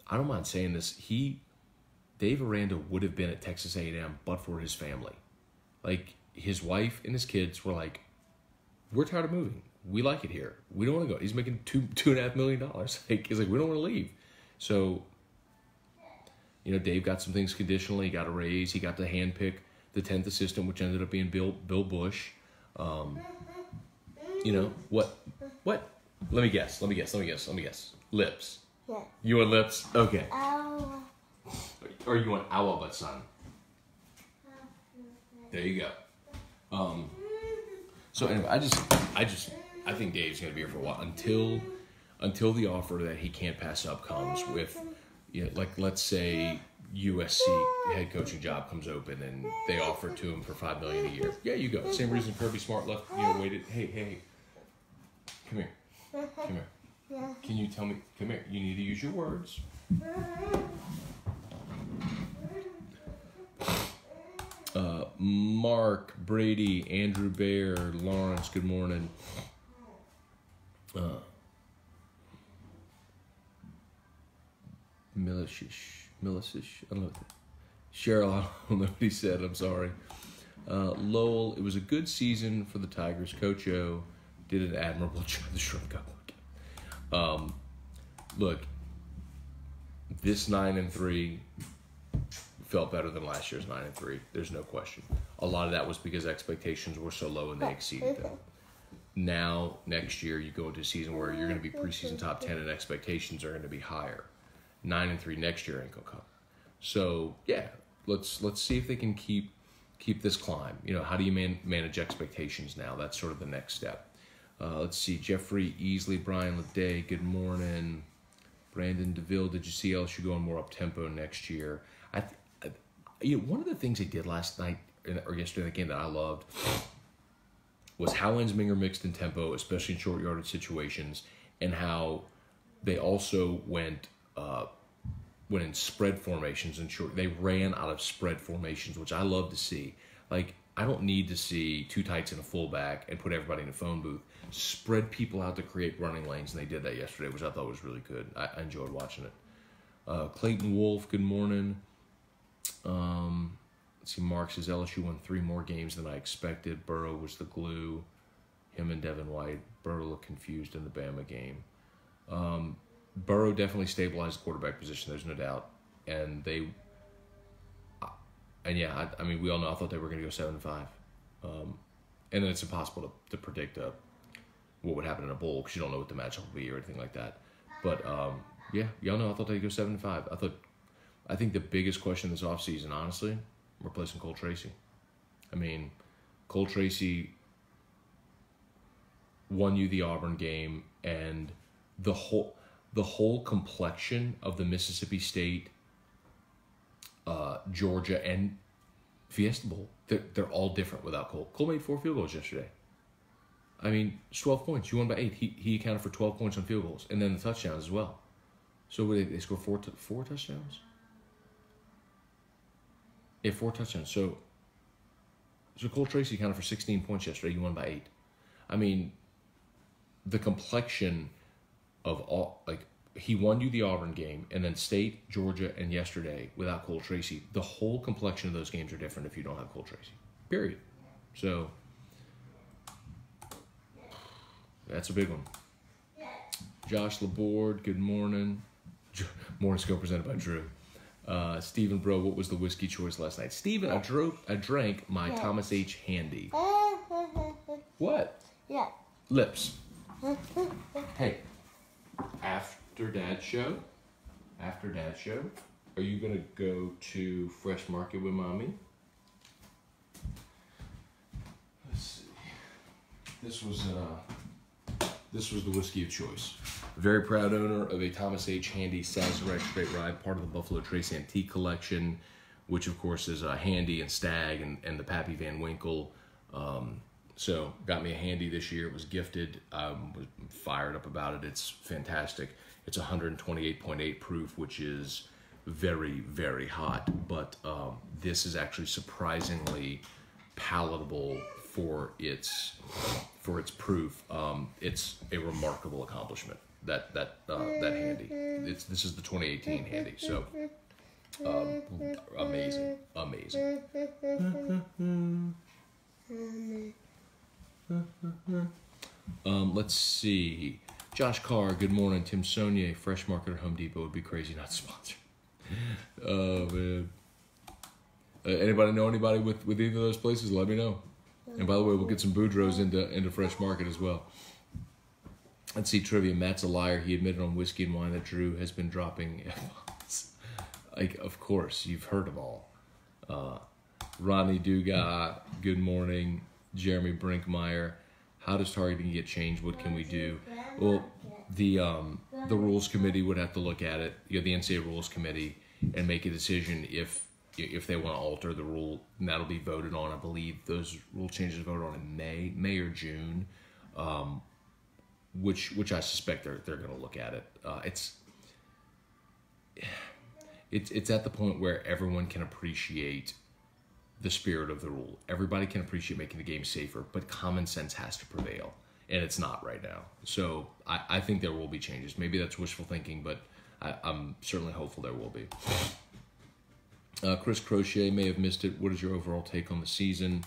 I don't mind saying this. Dave Aranda would have been at Texas A&M but for his family. Like, his wife and his kids were like, we're tired of moving. We like it here. We don't want to go. He's making $2.5 million. Like, he's like, we don't want to leave. So, Dave got some things conditionally. He got a raise. He got to handpick the 10th assistant, which ended up being Bill Bush. What? Let me guess. Lips. Yeah. You want lips? Okay. Ow. Or you want owl but son? There you go. So anyway, I think Dave's going to be here for a while until the offer that he can't pass up comes with, like, let's say USC head coaching job comes open and they offer to him for $5 million a year. Yeah, you go. Same reason Kirby Smart left. Waited. Hey, come here. Can you tell me? Come here. You need to use your words. Mark, Brady, Andrew Bear, Lawrence, good morning. Milicish, I don't know. Cheryl, I don't know what he said, I'm sorry. Lowell, it was a good season for the Tigers. Coach O did an admirable job. The shrimp got look, this 9-3 felt better than last year's 9-3. There's no question. A lot of that was because expectations were so low and they exceeded them. Now, next year, you go into a season where you're going to be preseason top 10 and expectations are going to be higher. 9-3 next year ain't going to come. So, yeah, let's see if they can keep this climb. How do you manage expectations now? That's sort of the next step. Let's see. Jeffrey Easley, Brian Leday, good morning. Brandon DeVille, did you see LSU going more up-tempo next year? One of the things they did last night or yesterday in the game that I loved was how Ensminger mixed in tempo, especially in short yardage situations, and how they also went in spread formations and short. They ran out of spread formations, which I love to see. Like, I don't need to see two tights and a fullback and put everybody in a phone booth. Spread people out to create running lanes, and they did that yesterday, which I thought was really good. I enjoyed watching it. Clayton Wolf, good morning. Let's see, Mark says LSU won 3 more games than I expected. Burrow was the glue. Him and Devin White. Burrow looked confused in the Bama game. Burrow definitely stabilized the quarterback position, there's no doubt. And yeah, I mean, we all know, I thought they were going to go 7-5. And then it's impossible to predict what would happen in a bowl because you don't know what the matchup will be or anything like that. But, yeah, y'all know I thought they'd go 7-5. I think the biggest question this offseason, honestly, replacing Cole Tracy. I mean, Cole Tracy won you the Auburn game, and the whole complexion of the Mississippi State, Georgia, and Fiesta Bowl, they're all different without Cole. Cole made 4 field goals yesterday. I mean, it's 12 points. You won by 8. He accounted for 12 points on field goals, and then the touchdowns as well. So they scored 4 touchdowns? Yeah, 4 touchdowns. So Cole Tracy accounted for 16 points yesterday. You won by 8. I mean, the complexion of all, like, he won you the Auburn game, and then State, Georgia, and yesterday without Cole Tracy. The whole complexion of those games are different if you don't have Cole Tracy. Period. So that's a big one. Josh Laborde, good morning. Morning Scope presented by Drew. Stephen, bro, what was the whiskey choice last night? Stephen, I drank my Thomas H. Handy. What? Yeah. Lips. Hey, after Dad's show, are you going to go to Fresh Market with Mommy? Let's see. This was the whiskey of choice. Very proud owner of a Thomas H. Handy Sazerac Straight Rye, part of the Buffalo Trace Antique Collection, which of course is Handy and Stag and the Pappy Van Winkle. So got me a Handy this year. It was gifted. Was fired up about it. It's fantastic. It's 128.8 proof, which is very, very hot. But this is actually surprisingly palatable for its proof. It's a remarkable accomplishment. That Handy. This is the 2018 Handy. So amazing. Let's see. Josh Carr, good morning. Tim Sonier, Fresh Market or Home Depot would be crazy not sponsored. Oh man. Anybody know anybody with either of those places? Let me know. And by the way, we'll get some Boudreaux into Fresh Market as well. Let's see, trivia. Matt's a liar. He admitted on Whiskey and Wine that Drew has been dropping F-bombs. Like, of course, you've heard them all. Ronnie Dugas, good morning. Jeremy Brinkmeyer, how does targeting get changed? What can we do? Well, the rules committee would have to look at it. You know, the NCAA rules committee, and make a decision if they want to alter the rule, and that'll be voted on. I believe those rule changes are voted on in May or June, which I suspect they're going to look at it. It's at the point where everyone can appreciate the spirit of the rule. Everybody can appreciate making the game safer, but common sense has to prevail, and it's not right now. So I think there will be changes. Maybe that's wishful thinking, but I'm certainly hopeful there will be. Chris Crochet may have missed it. What is your overall take on the season?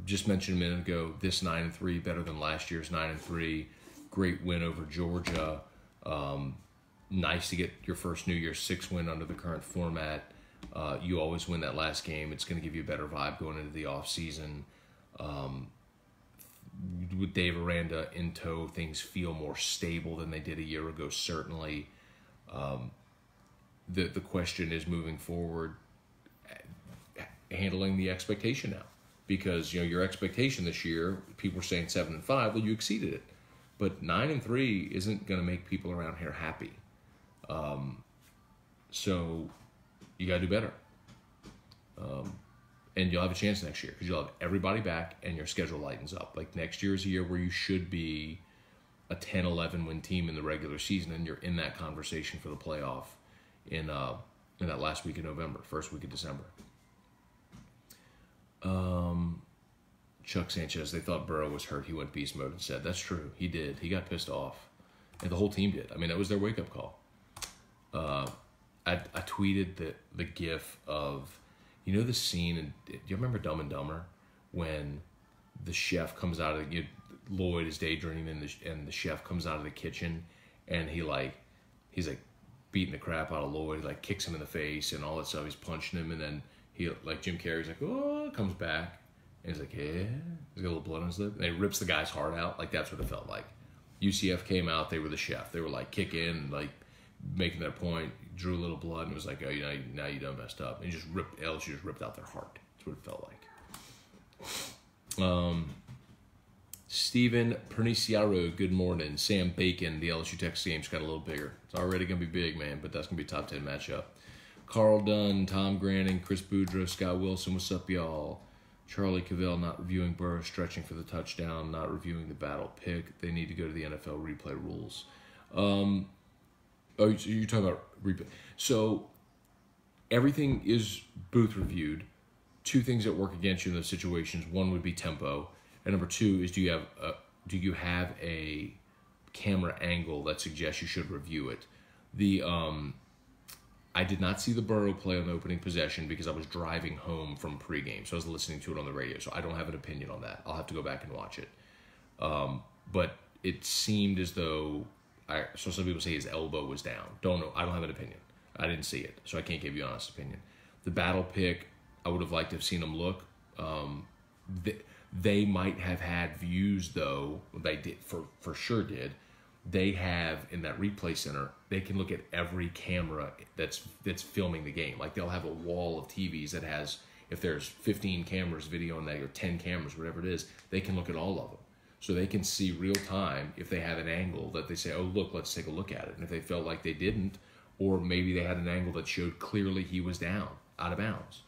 Just mentioned a minute ago, this 9-3 better than last year's 9-3. Great win over Georgia. Nice to get your first New Year's 6 win under the current format. You always win that last game. It's going to give you a better vibe going into the off season. With Dave Aranda in tow, things feel more stable than they did a year ago. Certainly, the question is moving forward, handling the expectation now, because your expectation this year, people were saying 7-5. Well, you exceeded it, but 9-3 isn't going to make people around here happy. So you got to do better. And you'll have a chance next year because you'll have everybody back and your schedule lightens up. Like, next year is a year where you should be a 10-11 win team in the regular season, and you're in that conversation for the playoff in that last week of November, first week of December. Chuck Sanchez, they thought Burrow was hurt. He went beast mode and said, that's true. He did. He got pissed off. And the whole team did. I mean, that was their wake-up call. I tweeted the gif of, you know the scene, do you remember Dumb and Dumber? When the chef comes out of Lloyd is daydreaming and the chef comes out of the kitchen and he's like beating the crap out of Lloyd, like kicks him in the face and all that stuff. He's punching him, and then he, like Jim Carrey's like, oh, comes back. And he's like, yeah. He's got a little blood on his lip. And he rips the guy's heart out. Like, that's what it felt like. UCF came out. They were the chef. They were, like, kicking, like, making their point. Drew a little blood and was like, oh, now you done messed up. And LSU just ripped out their heart. That's what it felt like. Steven Perniciaro, good morning. Sam Bacon, the LSU Texas game's got a little bigger. It's already going to be big, man, but that's going to be a top 10 matchup. Carl Dunn, Tom Granning, Chris Boudreaux, Scott Wilson, what's up, y'all? Charlie Cavell not reviewing Burrow stretching for the touchdown, not reviewing the battle pick. They need to go to the NFL replay rules. Oh, you're talking about replay. So everything is booth reviewed. Two things that work against you in those situations. One would be tempo, and number two is do you have a camera angle that suggests you should review it? I did not see the Burrow play on the opening possession because I was driving home from pregame, so I was listening to it on the radio. So I don't have an opinion on that. I'll have to go back and watch it. But it seemed as though so some people say his elbow was down. Don't know. I don't have an opinion. I didn't see it, so I can't give you an honest opinion. The battle pick, I would have liked to have seen him look. They might have had views, though. They did, for sure did. They have, in that replay center, they can look at every camera that's filming the game. Like, they'll have a wall of TVs that has, if there's 15 cameras video on that, or 10 cameras, whatever it is, they can look at all of them. So they can see real time if they have an angle that they say, oh, look, let's take a look at it. And if they felt like they didn't, or maybe they had an angle that showed clearly he was down, out of bounds.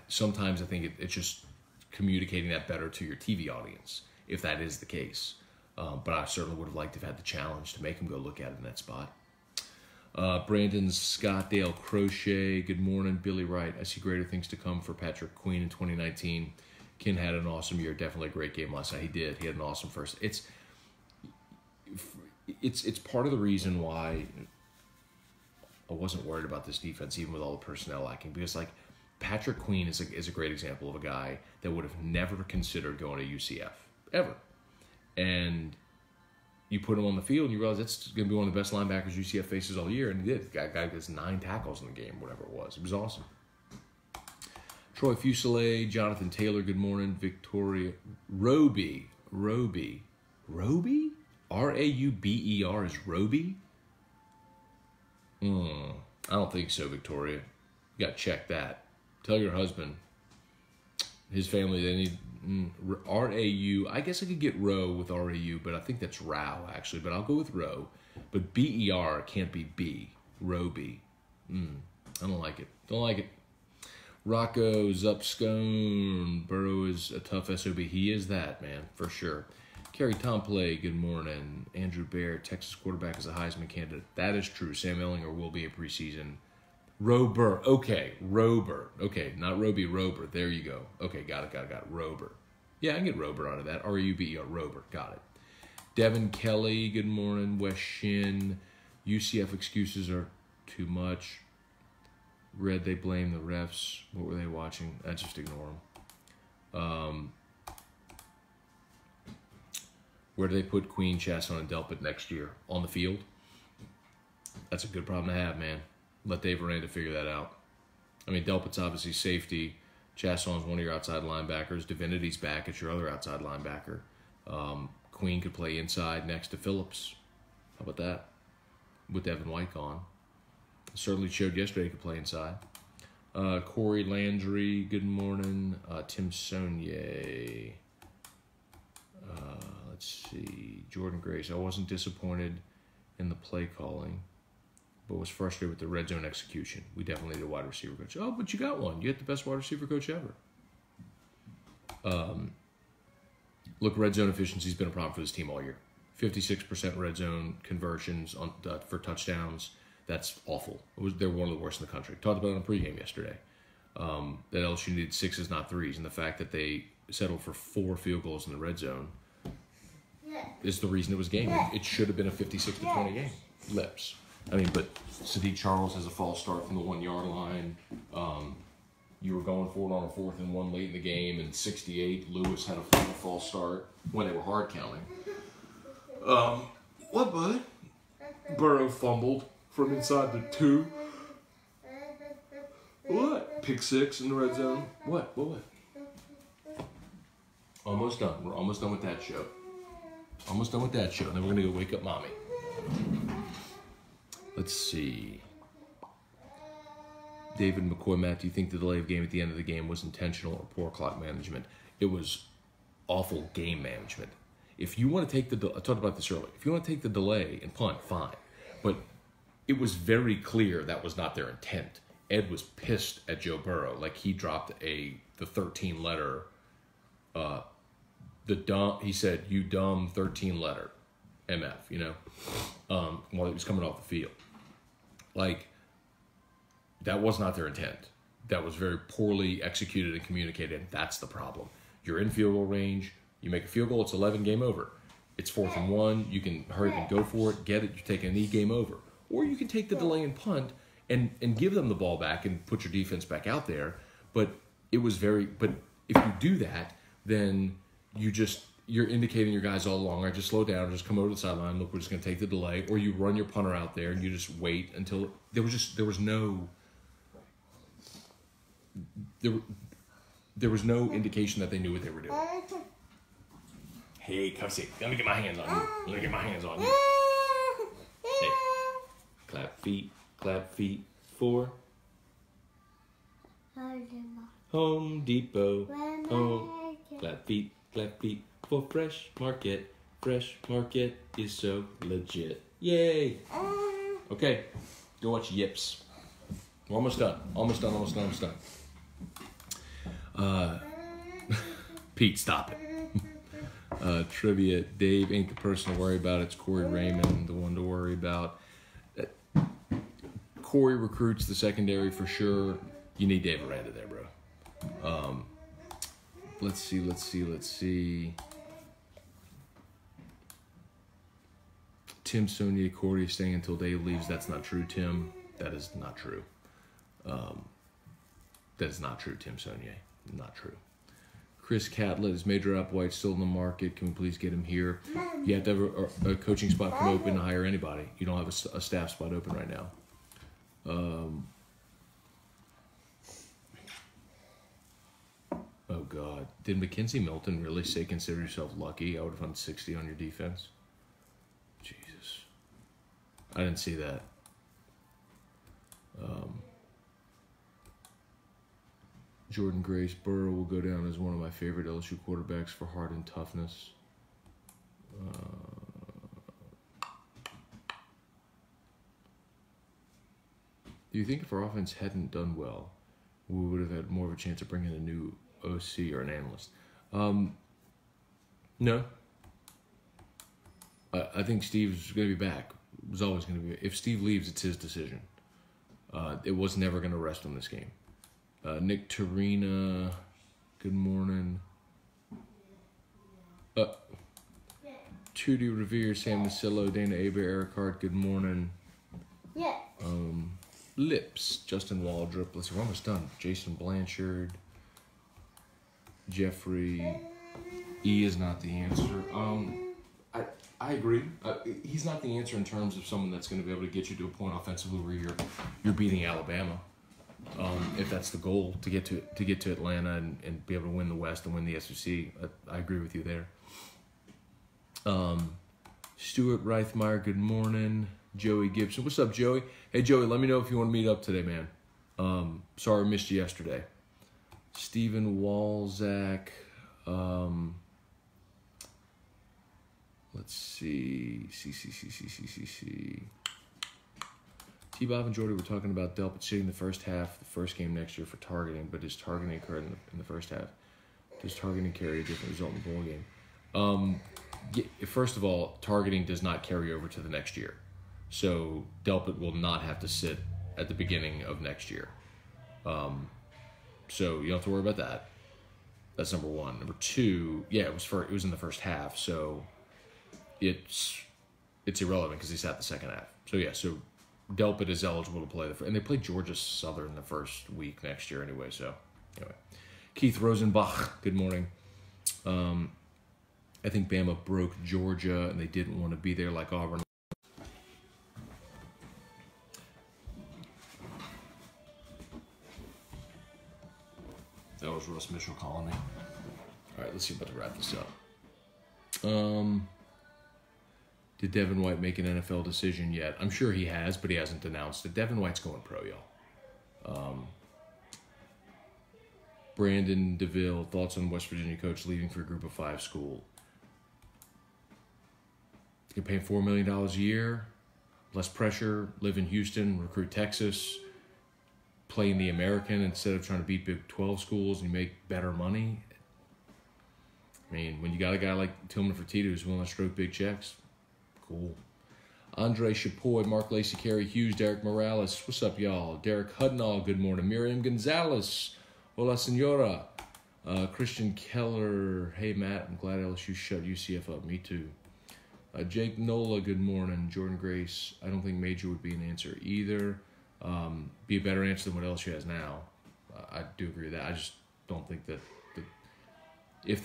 Sometimes I think it's just communicating that better to your TV audience, if that is the case. But I certainly would have liked to have had the challenge to make him go look at it in that spot. Brandon Scottdale Crochet, good morning. Billy Wright, I see greater things to come for Patrick Queen in 2019. Ken had an awesome year, definitely a great game last night. He did. He had an awesome first. It's part of the reason why I wasn't worried about this defense, even with all the personnel lacking, because like Patrick Queen is a great example of a guy that would have never considered going to UCF ever, and you put him on the field and you realize that's going to be one of the best linebackers UCF faces all year, and he did. The guy gets 9 tackles in the game, whatever it was. It was awesome. Troy Fuselier, Jonathan Taylor, good morning. Victoria Roby, R-A-U-B-E-R is Roby? I don't think so, Victoria. You got to check that. Tell your husband, his family, they need R-A-U. I guess I could get Row with R-A-U, but I think that's Row, actually. But I'll go with Row. But B-E-R can't be B. Roby. I don't like it. Don't like it. Rocco's up Scone. Burrow is a tough SOB. He is that, man, for sure. Kerry Tomplay, good morning. Andrew Bear, Texas quarterback, is a Heisman candidate. That is true. Sam Ellinger will be a preseason. Rober. Okay, Rober. Okay, not Roby, Rober. There you go. Okay, got it. Rober. Yeah, I can get Rober out of that. R-U-B-E-R, Rober. Got it. Devin Kelly, good morning. West Shin. UCF excuses are too much. Red, they blame the refs. What were they watching? I just ignore them. Where do they put Queen, Chasson, and Delpit next year? On the field? That's a good problem to have, man. Let Dave Aranda figure that out. I mean, Delpit's obviously safety. Chasson's one of your outside linebackers. Divinity's back at your other outside linebacker. Queen could play inside next to Phillips. How about that? With Devin White gone. Certainly showed yesterday he could play inside. Corey Landry, good morning. Tim Sonier. Let's see. Jordan Grace. I wasn't disappointed in the play calling, but was frustrated with the red zone execution. We definitely need a wide receiver coach. Oh, but you got one. You got the best wide receiver coach ever. look, red zone efficiency's been a problem for this team all year. 56% red zone conversions on for touchdowns. That's awful. They're one of the worst in the country. Talked about it on pregame yesterday. That LSU needed 6s, not 3s, and the fact that they settled for 4 field goals in the red zone is the reason it was game. It should have been a 56-20 game. Lips. I mean, but Sadiq Charles has a false start from the 1-yard line. You were going for it on a 4th and 1 late in the game, and 68, Lewis had a false start when they were hard counting. What, bud? Burrow fumbled from inside the 2. What? Pick 6 in the red zone. What? Almost done. We're almost done with that show. Almost done with that show. And then we're going to go wake up mommy. Let's see. David McCoy, Matt, do you think the delay of game at the end of the game was intentional or poor clock management? It was awful game management. If you want to take I talked about this earlier. If you want to take the delay and punt, fine. But it was very clear that was not their intent. Ed was pissed at Joe Burrow. Like he dropped the 13-letter, he said, you dumb 13-letter, MF, you know, while he was coming off the field. Like, that was not their intent. That was very poorly executed and communicated. That's the problem. You're in field goal range. You make a field goal, it's 11, game over. It's 4th and 1. You can hurry up and go for it, get it, you're taking a knee, game over. Or you can take the delay and punt and give them the ball back and put your defense back out there. But if you do that, then you're indicating your guys all along, all right, just slow down, just come over to the sideline, look, we're just going to take the delay. Or you run your punter out there and you just wait until there was no indication that they knew what they were doing. Hey, come see. Let me get my hands on you. Hey, clap feet for Home Depot. Home. Clap feet for Fresh Market. Fresh Market is so legit. Yay! Okay, go watch Yips. We're almost done. Pete, stop it. Trivia, Dave ain't the person to worry about. It's Corey Raymond, the one to worry about. Corey recruits the secondary for sure. You need Dave Aranda there, bro. Let's see. Tim Sonia Cordy is staying until Dave leaves. That's not true, Tim. That is not true. That is not true, Tim Sonia. Not true. Chris Catlett is Major Applewhite still in the market. Can we please get him here? You have to have a coaching spot come open to hire anybody. You don't have a staff spot open right now. Oh, God. Did Mackenzie Milton really say consider yourself lucky? I would have won 60 on your defense. Jesus. I didn't see that. Jordan Grace, Burrow will go down as one of my favorite LSU quarterbacks for heart and toughness. Do you think if our offense hadn't done well, we would have had more of a chance of bringing a new OC or an analyst? No. I think Steve's going to be back. It was always going to be. If Steve leaves, it's his decision. It was never going to rest on this game. Nick Tarina, good morning. Trudy Revere, Sam Masillo, Dana Aber, Eric Hart, good morning. Yeah. Lips, Justin Waldrop. Let's see, we're almost done. Jason Blanchard, Jeffrey. E is not the answer. I agree. He's not the answer in terms of someone that's going to be able to get you to a point offensively where you're beating Alabama. If that's the goal, to get to Atlanta and be able to win the West and win the SEC. I agree with you there. Stuart Reithmeyer, good morning. Joey Gibson. What's up, Joey? Hey, Joey, let me know if you want to meet up today, man. Sorry I missed you yesterday. Stephen Walzak. Let's see. T-Bob and Jordy were talking about Delpit sitting the first half, the first game next year for targeting, but his targeting occurred in the first half. Does targeting carry a different result in the bowl game? First of all, targeting does not carry over to the next year. So Delpit will not have to sit at the beginning of next year. So you don't have to worry about that. That's number one. Number two, yeah, it was in the first half, so it's irrelevant because he sat the second half. So yeah, so Delpit is eligible to play and they play Georgia Southern the first week next year anyway. So anyway, Keith Rosenbach, good morning. I think Bama broke Georgia and they didn't want to be there like Auburn. That was Russ Mitchell calling me. All right, let's see about to wrap this up. Did Devin White make an NFL decision yet? I'm sure he has, but he hasn't announced it. Devin White's going pro, y'all. Brandon DeVille, thoughts on West Virginia coach leaving for a group of 5 school? You can pay $4 million a year, less pressure, live in Houston, recruit Texas, play in the American instead of trying to beat Big 12 schools and you make better money. I mean, when you got a guy like Tillman Fertitta who's willing to stroke big checks, cool. Andre Chapoy, Mark Lacey, Carey Hughes, Derek Morales. What's up, y'all? Derek Hudnall, good morning. Miriam Gonzalez. Hola, senora. Christian Keller. Hey, Matt. I'm glad LSU shut UCF up. Me too. Jake Nola, good morning. Jordan Grace. I don't think major would be an answer either. Be a better answer than what LSU has now. I do agree with that. I just don't think that if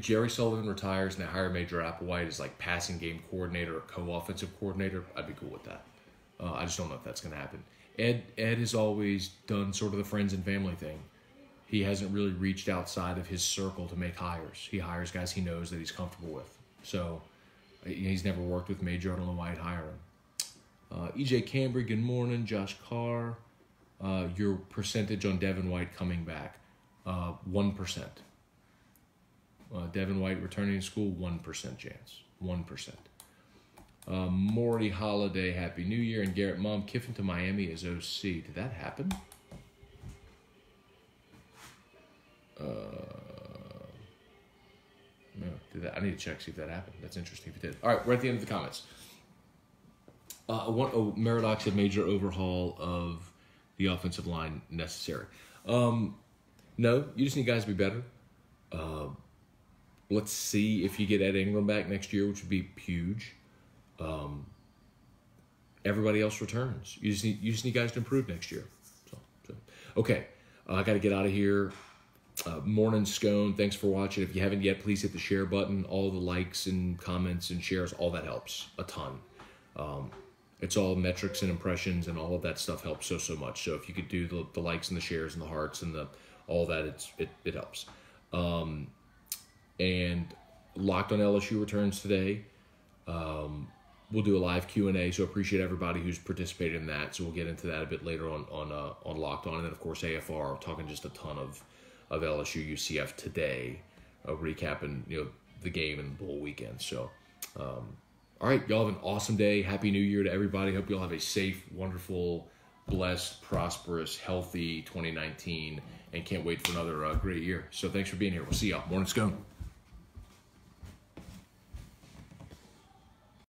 Jerry Sullivan retires and they hire Major Applewhite as like passing game coordinator or co-offensive coordinator, I'd be cool with that. I just don't know if that's going to happen. Ed has always done sort of the friends and family thing. He hasn't really reached outside of his circle to make hires. He hires guys he knows that he's comfortable with. So he's never worked with Major. I don't know why I'd hire him. EJ Cambry, good morning. Josh Carr, your percentage on Devin White coming back, 1%. Devin White returning to school, 1% chance. 1%. Maury Holiday, Happy New Year. And Garrett Mom, Kiffin to Miami as OC. Did that happen? No, I need to check, see if that happened. That's interesting if it did. All right, we're at the end of the comments. Meridox had major overhaul of the offensive line necessary. No, you just need guys to be better. Let's see if you get Ed Ingram back next year, which would be huge. Everybody else returns. You just need guys to improve next year. So. Okay, I got to get out of here. Morning Scone, thanks for watching. If you haven't yet, please hit the share button. All the likes and comments and shares, all that helps a ton. It's all metrics and impressions and all of that stuff helps so much. So if you could do the likes and the shares and the hearts and all that, it helps. And Locked on LSU returns today. We'll do a live Q&A, so appreciate everybody who's participated in that. So we'll get into that a bit later on Locked On. And then, of course, AFR, talking just a ton of LSU UCF today, recapping the game and the bowl weekend. So, all right, y'all have an awesome day. Happy New Year to everybody. Hope y'all have a safe, wonderful, blessed, prosperous, healthy 2019, and can't wait for another great year. So thanks for being here. We'll see y'all. Morning Scone.